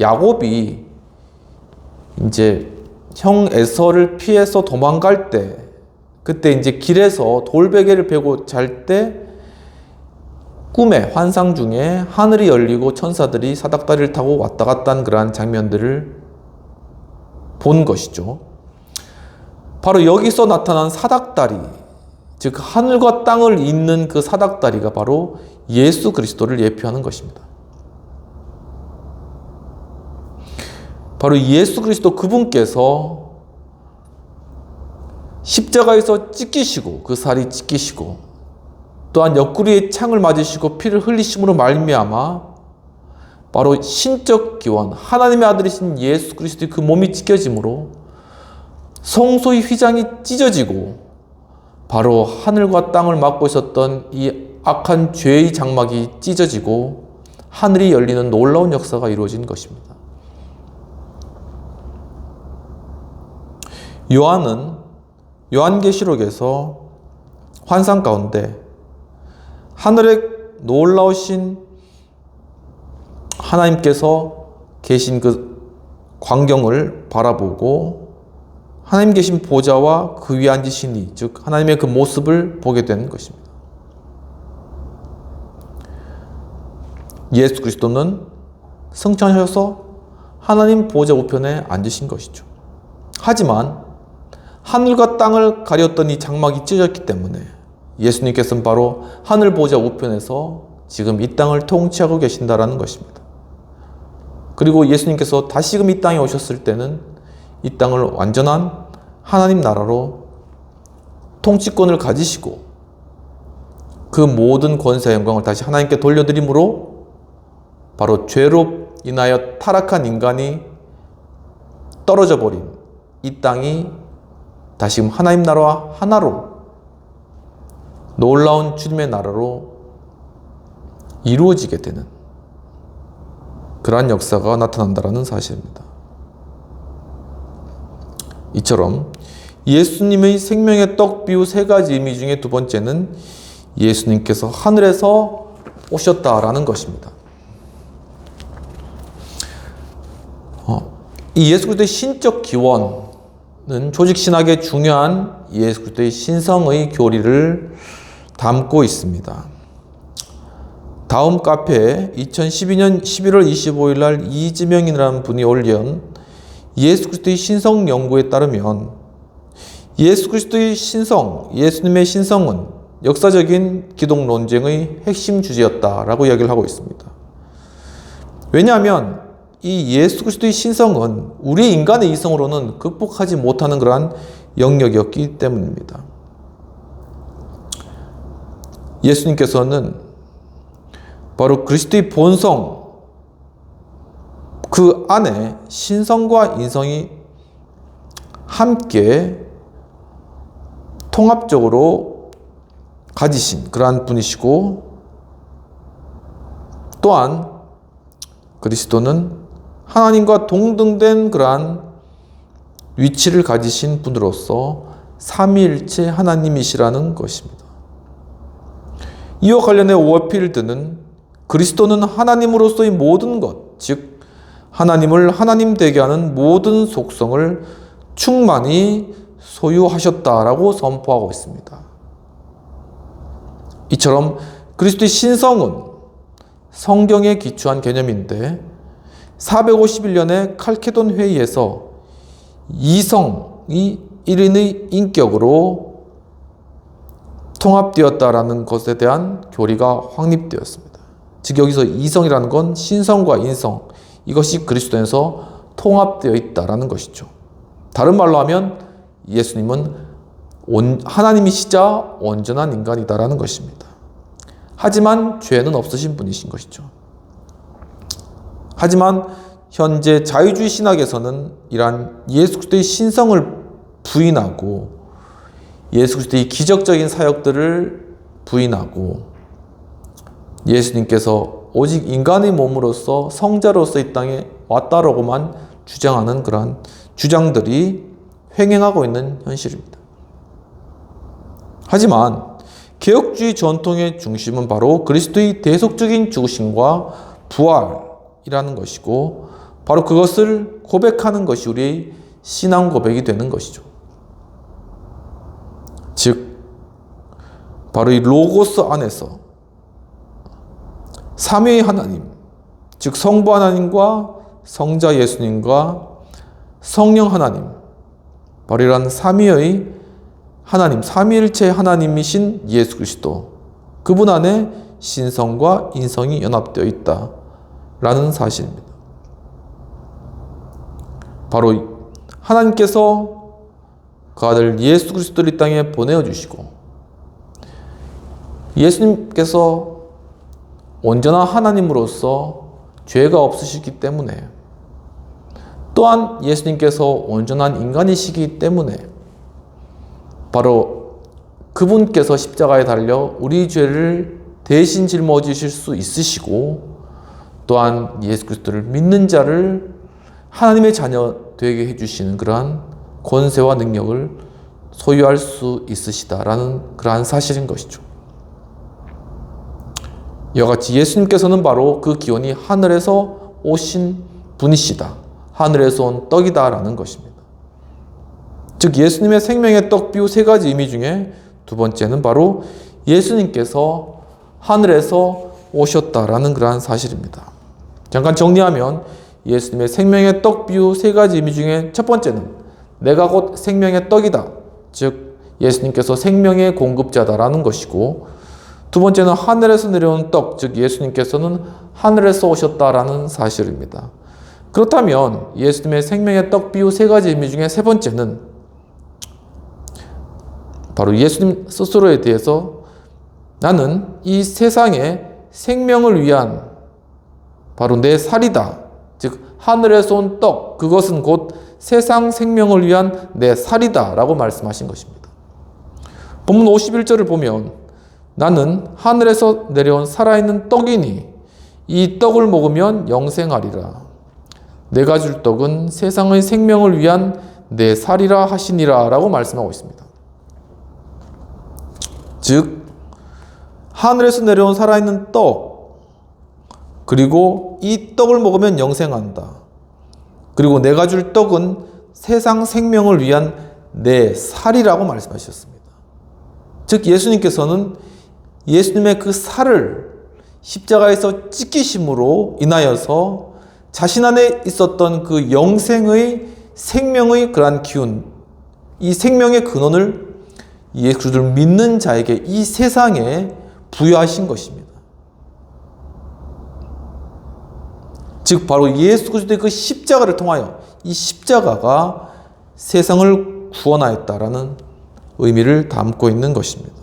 야곱이 이제 형 에서를 피해서 도망갈 때, 그때 이제 길에서 돌베개를 베고 잘 때 꿈의 환상 중에 하늘이 열리고 천사들이 사닥다리를 타고 왔다 갔다 한 그러한 장면들을 본 것이죠. 바로 여기서 나타난 사닥다리, 즉 하늘과 땅을 잇는 그 사닥다리가 바로 예수 그리스도를 예표하는 것입니다. 바로 예수 그리스도 그분께서 십자가에서 찢기시고 그 살이 찢기시고 또한 옆구리에 창을 맞으시고 피를 흘리심으로 말미암아 바로 신적 기원, 하나님의 아들이신 예수 그리스도의 그 몸이 찢겨짐으로 성소의 휘장이 찢어지고 바로 하늘과 땅을 막고 있었던 이 악한 죄의 장막이 찢어지고 하늘이 열리는 놀라운 역사가 이루어진 것입니다. 요한은 요한계시록에서 환상 가운데 하늘에 놀라우신 하나님께서 계신 그 광경을 바라보고 하나님 계신 보좌와 그 위에 앉으신 이, 즉 하나님의 그 모습을 보게 되는 것입니다. 예수 그리스도는 승천하셔서 하나님 보좌 우편에 앉으신 것이죠. 하지만 하늘과 땅을 가렸던 이 장막이 찢어졌기 때문에 예수님께서는 바로 하늘 보좌 우편에서 지금 이 땅을 통치하고 계신다라는 것입니다. 그리고 예수님께서 다시금 이 땅에 오셨을 때는 이 땅을 완전한 하나님 나라로 통치권을 가지시고 그 모든 권세 영광을 다시 하나님께 돌려드림으로 바로 죄로 인하여 타락한 인간이 떨어져 버린 이 땅이 다시금 하나님 나라와 하나로 놀라운 주님의 나라로 이루어지게 되는 그러한 역사가 나타난다는 사실입니다. 이처럼 예수님의 생명의 떡 비유 세 가지 의미 중에 두 번째는 예수님께서 하늘에서 오셨다라는 것입니다. 이 예수 그리스도의 신적 기원은 조직신학의 중요한 예수 그리스도의 신성의 교리를 담고 있습니다. 다음 카페에 2012년 11월 25일 날 이지명이라는 분이 올린 예수 그리스도의 신성 연구에 따르면 예수 그리스도의 신성, 예수님의 신성은 역사적인 기독 논쟁의 핵심 주제였다라고 이야기를 하고 있습니다. 왜냐하면 이 예수 그리스도의 신성은 우리 인간의 이성으로는 극복하지 못하는 그러한 영역이었기 때문입니다. 예수님께서는 바로 그리스도의 본성, 그 안에 신성과 인성이 함께 통합적으로 가지신 그러한 분이시고, 또한 그리스도는 하나님과 동등된 그러한 위치를 가지신 분으로서 삼위일체 하나님이시라는 것입니다. 이와 관련해 워필드는 그리스도는 하나님으로서의 모든 것, 즉 하나님을 하나님 되게 하는 모든 속성을 충만히 소유하셨다라고 선포하고 있습니다. 이처럼 그리스도의 신성은 성경에 기초한 개념인데 451년에 칼케돈 회의에서 이성이 1인의 인격으로 통합되었다라는 것에 대한 교리가 확립되었습니다. 즉 여기서 이성이라는 건 신성과 인성, 이것이 그리스도에서 통합되어 있다라는 것이죠. 다른 말로 하면 예수님은 하나님이시자 온전한 인간이다라는 것입니다. 하지만 죄는 없으신 분이신 것이죠. 하지만 현재 자유주의 신학에서는 이러한 예수 그리스도의 신성을 부인하고 예수 그리스도의 기적적인 사역들을 부인하고 예수님께서 오직 인간의 몸으로서 성자로서 이 땅에 왔다라고만 주장하는 그러한 주장들이 횡행하고 있는 현실입니다. 하지만 개혁주의 전통의 중심은 바로 그리스도의 대속적인 죽으심과 부활이라는 것이고 바로 그것을 고백하는 것이 우리의 신앙 고백이 되는 것이죠. 즉 바로 이 로고스 안에서 삼위의 하나님, 즉 성부 하나님과 성자 예수님과 성령 하나님, 바로 이러한 삼위의 하나님, 삼위일체 하나님이신 예수 그리스도, 그분 안에 신성과 인성이 연합되어 있다라는 사실입니다. 바로 하나님께서 그 아들 예수 그리스도를 이 땅에 보내어주시고 예수님께서 온전한 하나님으로서 죄가 없으시기 때문에 또한 예수님께서 온전한 인간이시기 때문에 바로 그분께서 십자가에 달려 우리 죄를 대신 짊어지실 수 있으시고 또한 예수 그리스도를 믿는 자를 하나님의 자녀 되게 해주시는 그러한 권세와 능력을 소유할 수 있으시다라는 그러한 사실인 것이죠. 이와 같이 예수님께서는 바로 그 기원이 하늘에서 오신 분이시다. 하늘에서 온 떡이다라는 것입니다. 즉 예수님의 생명의 떡 비유 세 가지 의미 중에 두 번째는 바로 예수님께서 하늘에서 오셨다라는 그러한 사실입니다. 잠깐 정리하면 예수님의 생명의 떡 비유 세 가지 의미 중에 첫 번째는 내가 곧 생명의 떡이다. 즉 예수님께서 생명의 공급자다라는 것이고 두 번째는 하늘에서 내려온 떡, 즉 예수님께서는 하늘에서 오셨다라는 사실입니다. 그렇다면 예수님의 생명의 떡 비유 세 가지 의미 중에 세 번째는 바로 예수님 스스로에 대해서 나는 이 세상에 생명을 위한 바로 내 살이다. 즉 하늘에서 온 떡, 그것은 곧 세상 생명을 위한 내 살이다 라고 말씀하신 것입니다. 본문 51절을 보면 나는 하늘에서 내려온 살아있는 떡이니 이 떡을 먹으면 영생하리라. 내가 줄 떡은 세상의 생명을 위한 내 살이라 하시니라 라고 말씀하고 있습니다. 즉 하늘에서 내려온 살아있는 떡, 그리고 이 떡을 먹으면 영생한다. 그리고 내가 줄 떡은 세상 생명을 위한 내 살이라고 말씀하셨습니다. 즉 예수님께서는 예수님의 그 살을 십자가에서 찢기심으로 인하여서 자신 안에 있었던 그 영생의 생명의 그러한 기운, 이 생명의 근원을 예수 그리스도를 믿는 자에게 이 세상에 부여하신 것입니다. 즉 바로 예수 그리스도의 그 십자가를 통하여 이 십자가가 세상을 구원하였다라는 의미를 담고 있는 것입니다.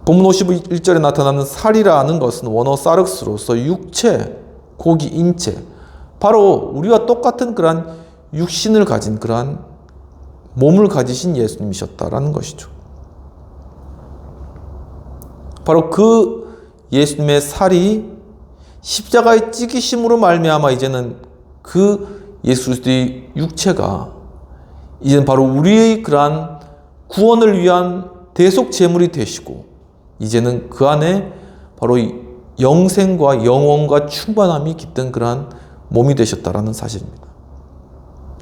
본문 51절에 나타나는 살이라는 것은 원어 사륵스로서 육체, 고기, 인체, 바로 우리와 똑같은 그러한 육신을 가진 그러한 몸을 가지신 예수님이셨다라는 것이죠. 바로 그 예수님의 살이 십자가의 찢기심으로 말미암아 이제는 그 예수 그리스도의 육체가 이제는 바로 우리의 그러한 구원을 위한 대속 제물이 되시고 이제는 그 안에 바로 영생과 영원과 충만함이 깃든 그러한 몸이 되셨다라는 사실입니다.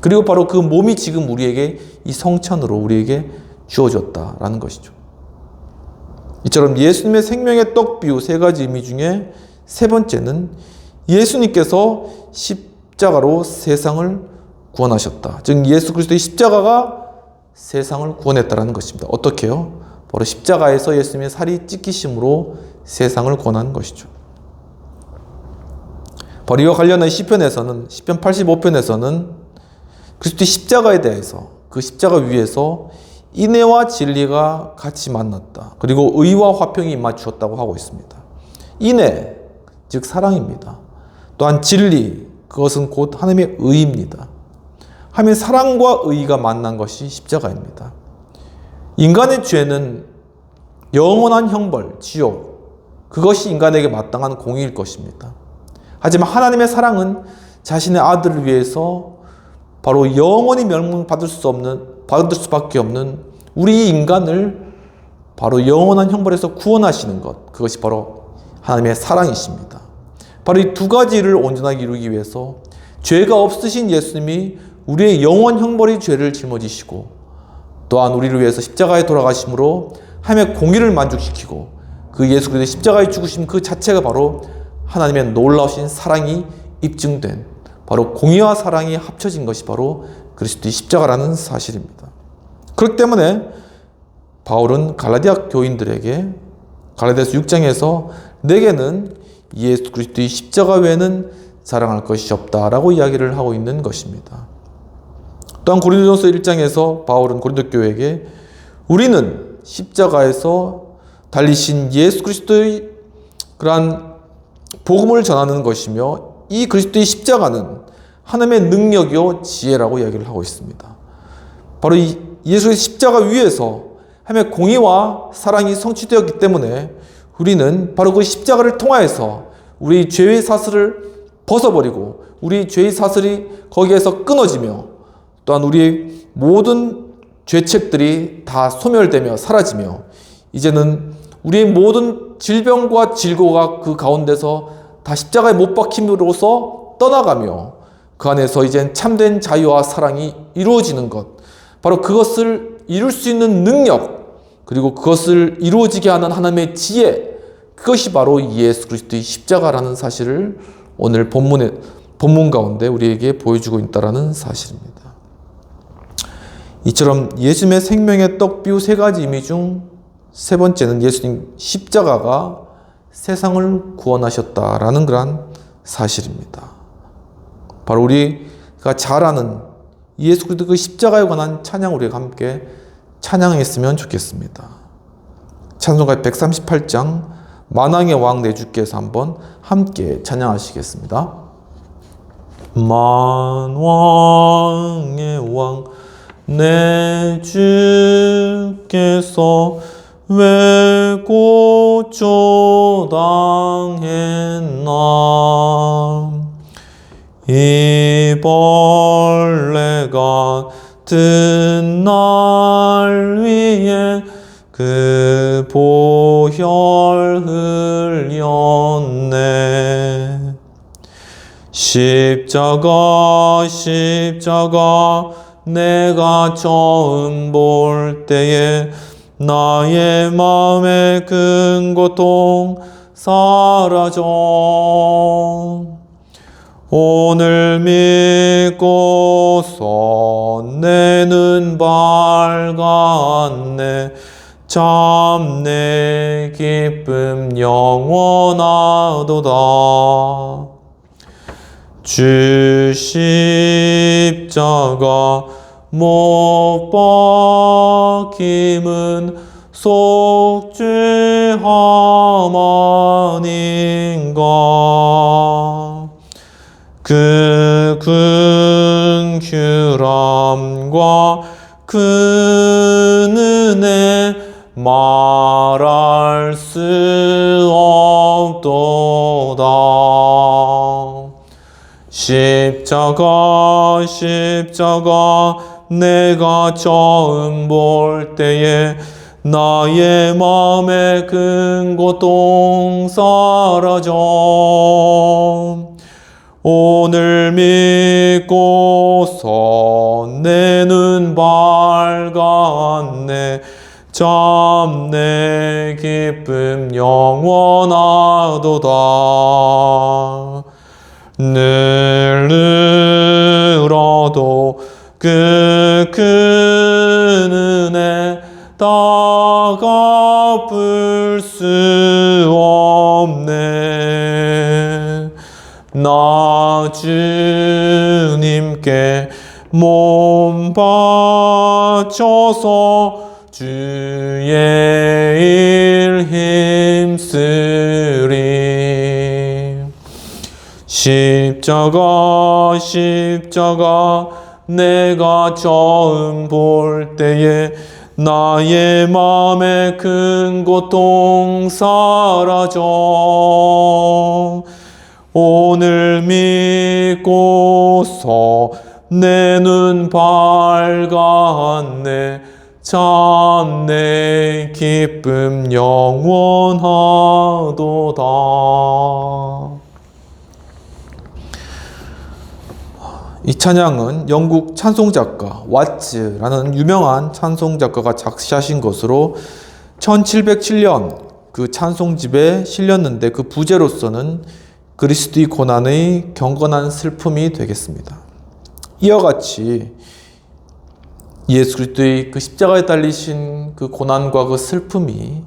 그리고 바로 그 몸이 지금 우리에게 이 성찬으로 우리에게 주어졌다라는 것이죠. 이처럼 예수님의 생명의 떡 비유 세 가지 의미 중에 세 번째는 예수님께서 십자가로 세상을 구원하셨다. 즉 예수 그리스도의 십자가가 세상을 구원했다는 것입니다. 어떻게요? 바로 십자가에서 예수님의 살이 찢기심으로 세상을 구원한 것이죠. 바로 이와 관련한 시편에서는, 시편 85편에서는 그리스도의 십자가에 대해서, 그 십자가 위에서 인애와 진리가 같이 만났다. 그리고 의와 화평이 맞추었다고 하고 있습니다. 인애, 즉 사랑입니다. 또한 진리, 그것은 곧 하나님의 의입니다. 하나님의 사랑과 의가 만난 것이 십자가입니다. 인간의 죄는 영원한 형벌, 지옥, 그것이 인간에게 마땅한 공의일 것입니다. 하지만 하나님의 사랑은 자신의 아들을 위해서 바로 영원히 멸망받을 수밖에 없는 우리 인간을 바로 영원한 형벌에서 구원하시는 것, 그것이 바로 하나님의 사랑이십니다. 바로 이 두 가지를 온전하게 이루기 위해서 죄가 없으신 예수님이 우리의 영원 형벌의 죄를 짊어지시고 또한 우리를 위해서 십자가에 돌아가심으로 하나님의 공의를 만족시키고 그 예수 그리스도의 십자가에 죽으심 그 자체가 바로 하나님의 놀라우신 사랑이 입증된 바로 공의와 사랑이 합쳐진 것이 바로 그리스도의 십자가라는 사실입니다. 그렇기 때문에 바울은 갈라디아 교인들에게 갈라디아서 6장에서 내게는 예수 그리스도의 십자가 외에는 자랑할 것이 없다라고 이야기를 하고 있는 것입니다. 또한 고린도전서 1장에서 바울은 고린도 교회에게 우리는 십자가에서 달리신 예수 그리스도의 그러한 복음을 전하는 것이며 이 그리스도의 십자가는 하나님의 능력이요 지혜라고 이야기를 하고 있습니다. 바로 이 예수의 십자가 위에서 하나님의 공의와 사랑이 성취되었기 때문에 우리는 바로 그 십자가를 통하여서 우리 죄의 사슬을 벗어버리고 우리 죄의 사슬이 거기에서 끊어지며 또한 우리의 모든 죄책들이 다 소멸되며 사라지며 이제는 우리의 모든 질병과 질고가 그 가운데서 다 십자가에 못 박힘으로써 떠나가며 그 안에서 이젠 참된 자유와 사랑이 이루어지는 것, 바로 그것을 이룰 수 있는 능력, 그리고 그것을 이루어지게 하는 하나님의 지혜, 그것이 바로 예수 그리스도의 십자가라는 사실을 오늘 본문 가운데 우리에게 보여주고 있다는 사실입니다. 이처럼 예수님의 생명의 떡 비유 세 가지 의미 중 세 번째는 예수님 십자가가 세상을 구원하셨다라는 그러한 사실입니다. 바로 우리가 잘 아는 예수 그리스도 그 십자가에 관한 찬양 우리가 함께 찬양했으면 좋겠습니다. 찬송가 138장 만왕의 왕 내 주께서 한번 함께 찬양하시겠습니다. 만왕의 왕 내 주께서 왜 고초당했나 이 벌레 같은 날 위에 그 보혈 흘렸네. 십자가 내가 처음 볼 때에 나의 마음의 큰 고통 사라져 오늘 믿고서 내 눈 밝았네. 참 내 기쁨 영원하도다. 주 십자가 못 박힘은 속죄함 아닌가. 그 긍휼함과 그 은혜 말할 수 없도다. 십자가 내가 처음 볼 때에 나의 마음의 큰 고통 사라져 오늘 믿고서 내 눈 밝았네. 참 내 기쁨 영원하도다. 늘 늘어도 그 큰 은혜 다 갚을 수 없네. 나 주님께 몸 바쳐서 주의 일 힘쓰리. 십자가 십자가 내가 처음 볼 때에 나의 맘에 큰 고통 사라져. 오늘 믿고서 내 눈 밝았네. 참 내 기쁨 영원하도다. 이 찬양은 영국 찬송작가 왓츠라는 유명한 찬송작가가 작시하신 것으로 1707년 그 찬송집에 실렸는데, 그 부제로서는 그리스도의 고난의 경건한 슬픔이 되겠습니다. 이와 같이 예수 그리스도의 그 십자가에 달리신 그 고난과 그 슬픔이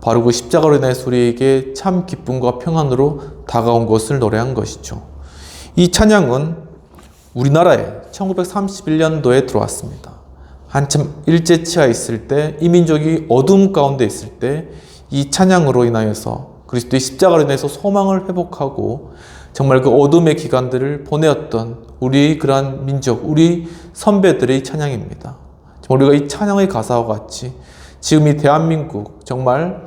바로 그 십자가로 인해서 우리에게 참 기쁨과 평안으로 다가온 것을 노래한 것이죠. 이 찬양은 우리나라에 1931년도에 들어왔습니다. 한참 일제치하에 있을 때, 이민족이 어둠 가운데 있을 때 이 찬양으로 인하여서 그리스도의 십자가로 인해서 소망을 회복하고 정말 그 어둠의 기간들을 보내었던 우리 그러한 민족, 우리 선배들의 찬양입니다. 우리가 이 찬양의 가사와 같이 지금 이 대한민국 정말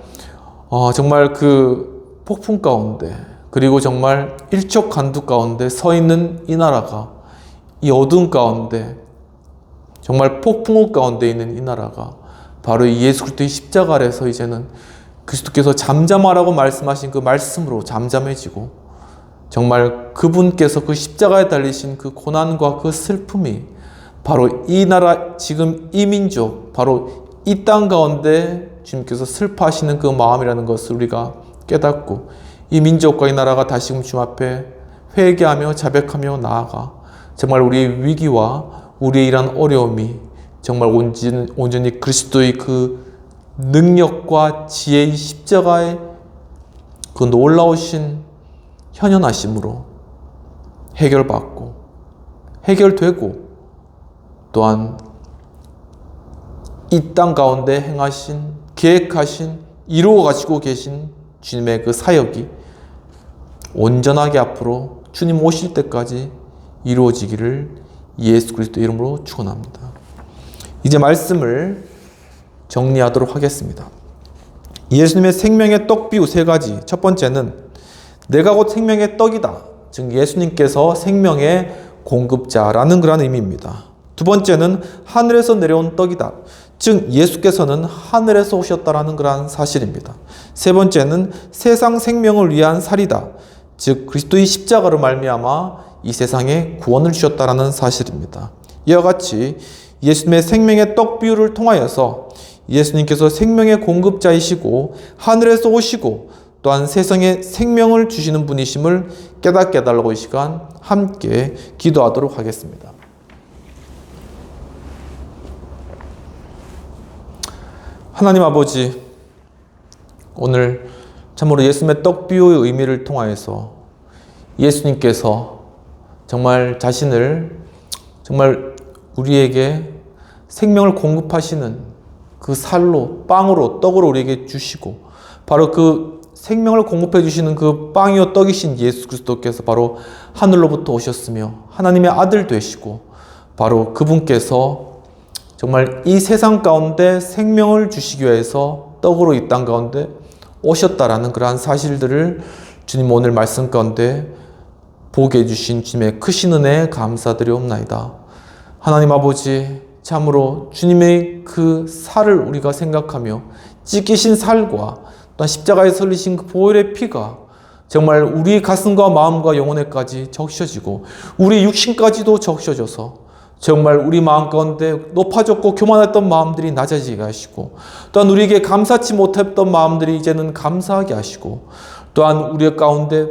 그 폭풍 가운데, 그리고 정말 일촉간두 가운데 서 있는 이 나라가, 이 어둠 가운데 정말 폭풍우 가운데 있는 이 나라가 바로 이 예수 그리스도의 십자가 아래서 이제는 그리스도께서 잠잠하라고 말씀하신 그 말씀으로 잠잠해지고, 정말 그분께서 그 십자가에 달리신 그 고난과 그 슬픔이 바로 이 나라, 지금 이 민족, 바로 이 땅 가운데 주님께서 슬퍼하시는 그 마음이라는 것을 우리가 깨닫고, 이 민족과 이 나라가 다시금 주님 앞에 회개하며 자백하며 나아가 정말 우리의 위기와 우리의 이러한 어려움이 정말 온전히 그리스도의 그 능력과 지혜의 십자가의 그 놀라우신 현현하심으로 해결받고 해결되고, 또한 이 땅 가운데 행하신, 계획하신, 이루어 가지고 계신 주님의 그 사역이 온전하게 앞으로 주님 오실 때까지 이루어지기를 예수 그리스도 이름으로 축원합니다. 이제 말씀을 정리하도록 하겠습니다. 예수님의 생명의 떡 비유 세 가지. 첫 번째는 내가 곧 생명의 떡이다. 즉 예수님께서 생명의 공급자라는 그런 의미입니다. 두 번째는 하늘에서 내려온 떡이다. 즉 예수께서는 하늘에서 오셨다라는 그런 사실입니다. 세 번째는 세상 생명을 위한 살이다. 즉 그리스도의 십자가로 말미암아 이 세상에 구원을 주셨다라는 사실입니다. 이와 같이 예수님의 생명의 떡 비유를 통하여서 예수님께서 생명의 공급자이시고 하늘에서 오시고 또한 세상에 생명을 주시는 분이심을 깨닫게 해달라고 이 시간 함께 기도하도록 하겠습니다. 하나님 아버지, 오늘 참으로 예수님의 떡 비유의 의미를 통하여서 예수님께서 정말 자신을 정말 우리에게 생명을 공급하시는 그 살로, 빵으로, 떡으로 우리에게 주시고, 바로 그 생명을 공급해 주시는 그 빵이요 떡이신 예수 그리스도께서 바로 하늘로부터 오셨으며 하나님의 아들 되시고, 바로 그분께서 정말 이 세상 가운데 생명을 주시기 위해서 떡으로 이 땅 가운데 오셨다라는 그러한 사실들을 주님 오늘 말씀 가운데 보게 해주신 주님의 크신 은혜에 감사드리옵나이다. 하나님 아버지, 참으로 주님의 그 살을 우리가 생각하며 찢기신 살과 또한 십자가에서 흘리신 그 보혈의 피가 정말 우리 가슴과 마음과 영혼에까지 적셔지고 우리 육신까지도 적셔져서 정말 우리 마음 가운데 높아졌고 교만했던 마음들이 낮아지게 하시고, 또한 우리에게 감사치 못했던 마음들이 이제는 감사하게 하시고, 또한 우리 가운데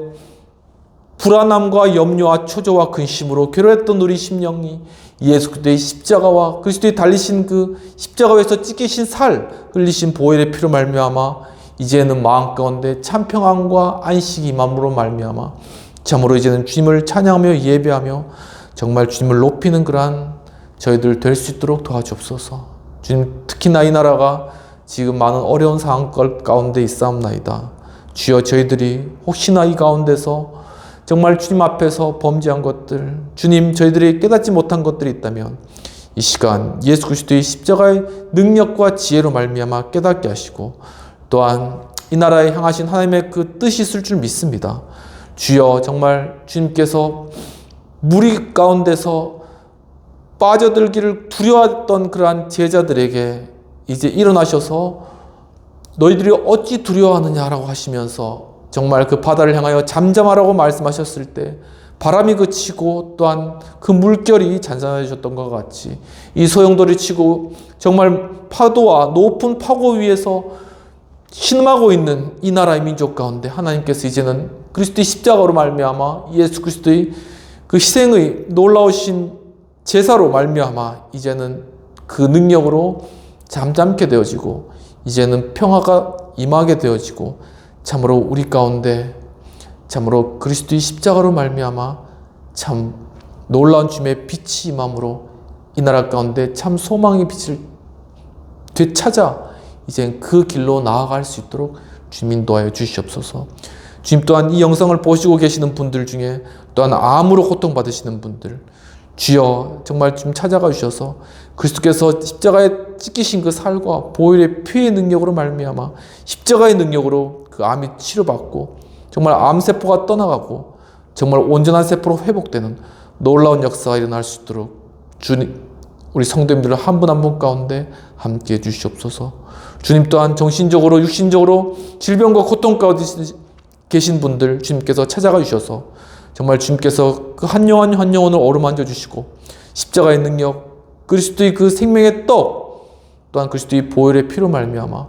불안함과 염려와 초조와 근심으로 괴로웠던 우리 심령이 예수 그리스도의 십자가와 그리스도의 달리신 그 십자가에서 찢기신 살, 흘리신 보혈의 피로 말미암아 이제는 마음 가운데 참 평안과 안식이 임함으로 말미암아 참으로 이제는 주님을 찬양하며 예배하며 정말 주님을 높이는 그러한 저희들 될 수 있도록 도와주옵소서. 주님, 특히나 이 나라가 지금 많은 어려운 상황 가운데 있사옵나이다. 주여, 저희들이 혹시나 이 가운데서 정말 주님 앞에서 범죄한 것들, 주님, 저희들이 깨닫지 못한 것들이 있다면 이 시간 예수 그리스도의 십자가의 능력과 지혜로 말미암아 깨닫게 하시고, 또한 이 나라에 향하신 하나님의 그 뜻이 있을 줄 믿습니다. 주여, 정말 주님께서 무리 가운데서 빠져들기를 두려워했던 그러한 제자들에게 이제 일어나셔서 너희들이 어찌 두려워하느냐라고 하시면서 정말 그 바다를 향하여 잠잠하라고 말씀하셨을 때 바람이 그치고 또한 그 물결이 잔잔해졌던 것 같이 이 소용돌이 치고 정말 파도와 높은 파고 위에서 신음하고 있는 이 나라의 민족 가운데 하나님께서 이제는 그리스도의 십자가로 말미암아 예수 그리스도의 그 희생의 놀라우신 제사로 말미암아 이제는 그 능력으로 잠잠게 되어지고 이제는 평화가 임하게 되어지고 참으로 우리 가운데 참으로 그리스도의 십자가로 말미암아 참 놀라운 주님의 빛이 임함으로 이 나라 가운데 참 소망의 빛을 되찾아 이제 그 길로 나아갈 수 있도록 주님 인도하여 주시옵소서. 주님, 또한 이 영상을 보시고 계시는 분들 중에 또한 암으로 고통받으시는 분들, 주여 정말 좀 찾아가 주셔서 그리스도께서 십자가에 찢기신 그 살과 보혈의 피의 능력으로 말미암아 십자가의 능력으로 그 암이 치료받고 정말 암세포가 떠나가고 정말 온전한 세포로 회복되는 놀라운 역사가 일어날 수 있도록 주님, 우리 성도님들 한 분 한 분 가운데 함께 해 주시옵소서. 주님, 또한 정신적으로 육신적으로 질병과 고통 가운데 계신 분들 주님께서 찾아가 주셔서 정말 주님께서 그 한 영혼 한 영혼을 어루만져 주시고 십자가의 능력, 그리스도의 그 생명의 떡, 또한 그리스도의 보혈의 피로 말미암아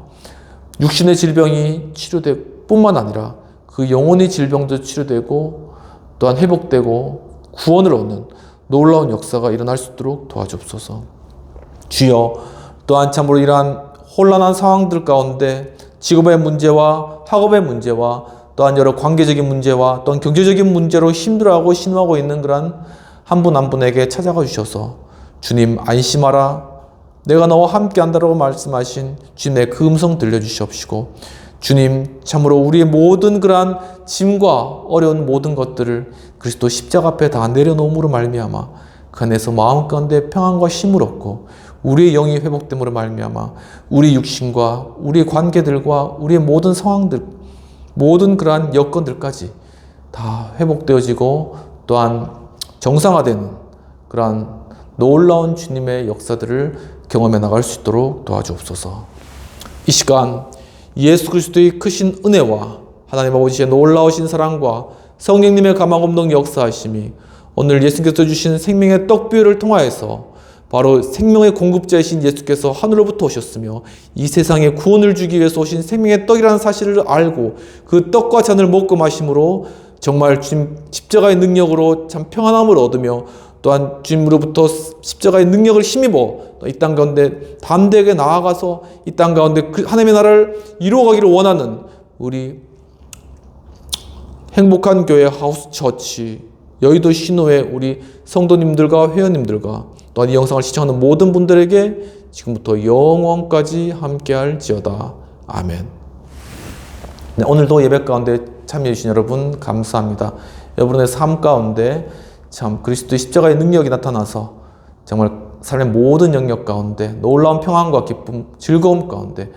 육신의 질병이 치료될 뿐만 아니라 그 영혼의 질병도 치료되고 또한 회복되고 구원을 얻는 놀라운 역사가 일어날 수 있도록 도와주옵소서. 주여, 또한 참으로 이러한 혼란한 상황들 가운데 직업의 문제와 학업의 문제와 또한 여러 관계적인 문제와 또한 경제적인 문제로 힘들어하고 신음하고 있는 그런 한 분 한 분에게 찾아가 주셔서 주님, 안심하라, 내가 너와 함께 한다라고 말씀하신 주님의 그 음성 들려주시옵시고, 주님, 참으로 우리의 모든 그러한 짐과 어려운 모든 것들을 그리스도 십자가 앞에 다 내려놓음으로 말미암아 그 안에서 마음 가운데 평안과 힘을 얻고 우리의 영이 회복됨으로 말미암아 우리 육신과 우리의 관계들과 우리의 모든 상황들, 모든 그러한 여건들까지 다 회복되어지고 또한 정상화되는 그러한 놀라운 주님의 역사들을 경험해 나갈 수 있도록 도와주옵소서. 이 시간 예수 그리스도의 크신 은혜와 하나님 아버지의 놀라우신 사랑과 성령님의 감화감동 역사하심이 오늘 예수께서 주신 생명의 떡비유를 통하여서 바로 생명의 공급자이신 예수께서 하늘로부터 오셨으며 이 세상에 구원을 주기 위해서 오신 생명의 떡이라는 사실을 알고 그 떡과 잔을 먹고 마심으로 정말 주님 십자가의 능력으로 참 평안함을 얻으며 또한 주님으로부터 십자가의 능력을 힘입어 이 땅 가운데 담대하게 나아가서 이 땅 가운데 그 하나님의 나라를 이루어가기를 원하는 우리 행복한 교회 하우스처치 여의도 신호의 우리 성도님들과 회원님들과 또한 이 영상을 시청하는 모든 분들에게 지금부터 영원까지 함께할지어다. 아멘. 네, 오늘도 예배 가운데 참여해 주신 여러분 감사합니다. 여러분의 삶 가운데 참 그리스도의 십자가의 능력이 나타나서 정말 삶의 모든 영역 가운데 놀라운 평안과 기쁨, 즐거움 가운데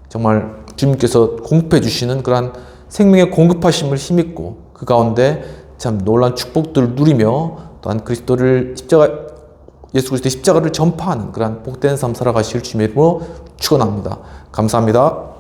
정말 주님께서 공급해 주시는 그러한 생명의 공급하심을 힘입고 그 가운데 참 놀라운 축복들을 누리며 또한 그리스도를 예수 그리스도의 십자가를 전파하는 그러한 복된 삶 살아가실 주님의 이름으로 축원합니다. 감사합니다.